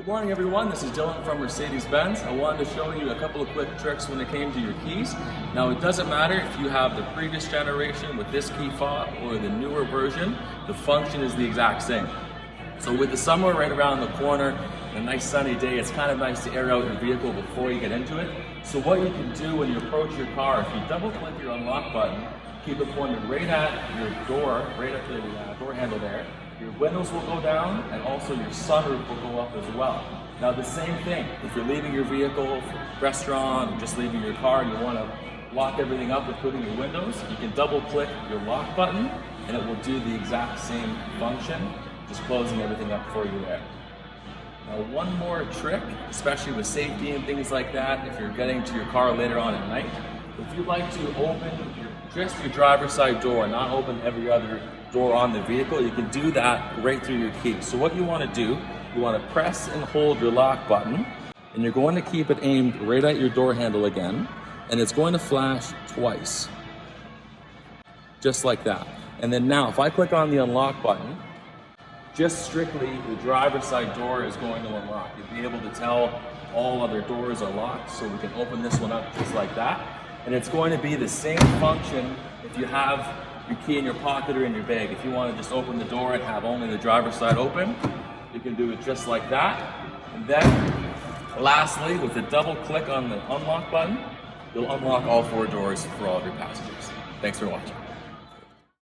Good morning everyone, this is Dylan from Mercedes-Benz. I wanted to show you a couple of quick tricks when it came to your keys. Now it doesn't matter if you have the previous generation with this key fob or the newer version, the function is the exact same. So with the summer right around the corner, and a nice sunny day, it's kind of nice to air out your vehicle before you get into it. So what you can do when you approach your car, if you double click your unlock button, keep it pointed right at your door, right at the door handle there, your windows will go down and also your sunroof will go up as well. Now the same thing, if you're leaving your vehicle for a restaurant or just leaving your car and you want to lock everything up including your windows, you can double click your lock button and it will do the exact same function, just closing everything up for you there. Now one more trick, especially with safety and things like that, if you're getting to your car later on at night, if you'd like to open just your driver's side door, not open every other door on the vehicle, you can do that right through your key. So what you want to do, you want to press and hold your lock button, and you're going to keep it aimed right at your door handle again, and it's going to flash twice. Just like that. And then now, if I click on the unlock button, just strictly the driver's side door is going to unlock. You'll be able to tell all other doors are locked, so we can open this one up just like that. And it's going to be the same function if you have your key in your pocket or in your bag. If you want to just open the door and have only the driver's side open, you can do it just like that. And then, lastly, with a double click on the unlock button, you'll unlock all four doors for all of your passengers. Thanks for watching.